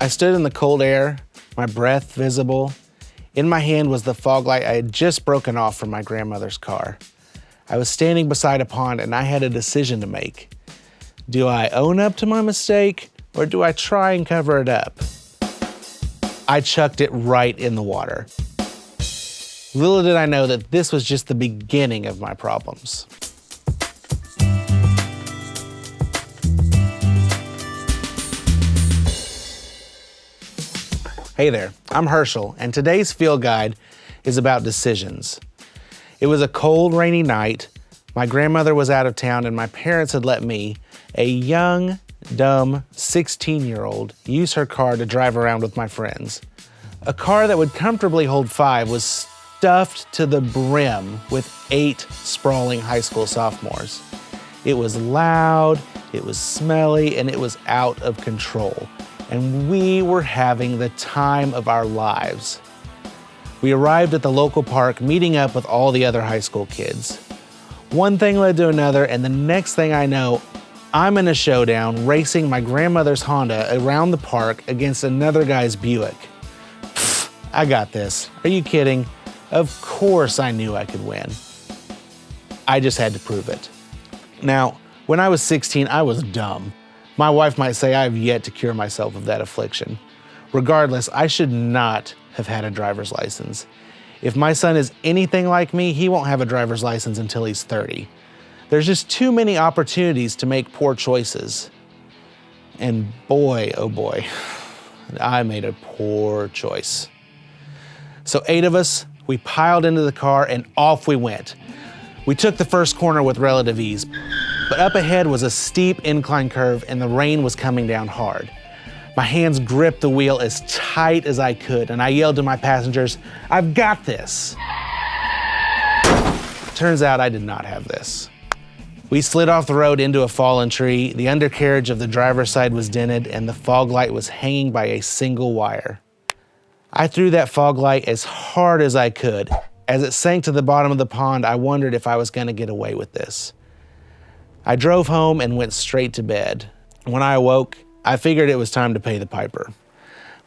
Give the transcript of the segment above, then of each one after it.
I stood in the cold air, my breath visible. In my hand was the fog light I had just broken off from my grandmother's car. I was standing beside a pond and I had a decision to make. Do I own up to my mistake or do I try and cover it up? I chucked it right in the water. Little did I know that this was just the beginning of my problems. Hey there, I'm Herschel, and today's field guide is about decisions. It was a cold, rainy night. My grandmother was out of town, and my parents had let me, a young, dumb 16-year-old, use her car to drive around with my friends. A car that would comfortably hold 5 was stuffed to the brim with 8 sprawling high school sophomores. It was loud, it was smelly, and it was out of control. And we were having the time of our lives. We arrived at the local park, meeting up with all the other high school kids. One thing led to another, and the next thing I know, I'm in a showdown racing my grandmother's Honda around the park against another guy's Buick. Pfft, I got this. Are you kidding? Of course I knew I could win. I just had to prove it. Now, when I was 16, I was dumb. My wife might say I have yet to cure myself of that affliction. Regardless, I should not have had a driver's license. If my son is anything like me, he won't have a driver's license until he's 30. There's just too many opportunities to make poor choices. And boy, oh boy, I made a poor choice. So 8 of us, we piled into the car and off we went. We took the first corner with relative ease. But up ahead was a steep incline curve and the rain was coming down hard. My hands gripped the wheel as tight as I could and I yelled to my passengers, "I've got this." Turns out I did not have this. We slid off the road into a fallen tree, the undercarriage of the driver's side was dented and the fog light was hanging by a single wire. I threw that fog light as hard as I could. As it sank to the bottom of the pond, I wondered if I was going to get away with this. I drove home and went straight to bed. When I awoke, I figured it was time to pay the piper.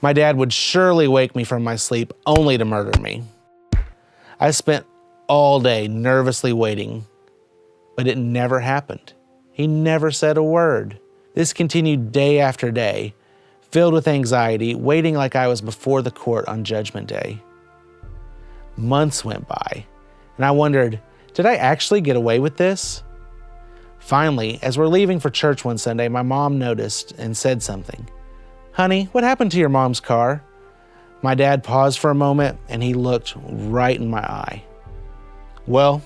My dad would surely wake me from my sleep only to murder me. I spent all day nervously waiting, but it never happened. He never said a word. This continued day after day, filled with anxiety, waiting like I was before the court on Judgment Day. Months went by, and I wondered, did I actually get away with this? Finally, as we're leaving for church one Sunday, my mom noticed and said something. "Honey, what happened to your mom's car?" My dad paused for a moment and he looked right in my eye. "Well,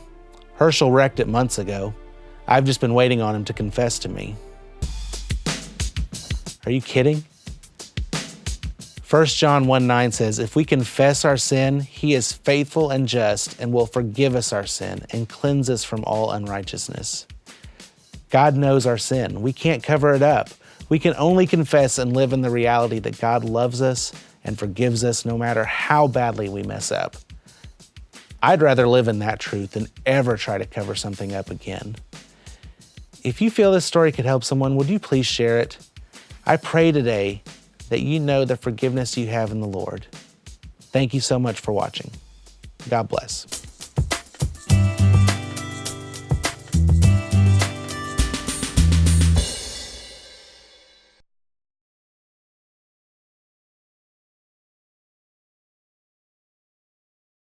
Herschel wrecked it months ago. I've just been waiting on him to confess to me." Are you kidding? 1 John 1:9 says, "If we confess our sin, he is faithful and just and will forgive us our sin and cleanse us from all unrighteousness." God knows our sin. We can't cover it up. We can only confess and live in the reality that God loves us and forgives us no matter how badly we mess up. I'd rather live in that truth than ever try to cover something up again. If you feel this story could help someone, would you please share it? I pray today that you know the forgiveness you have in the Lord. Thank you so much for watching. God bless.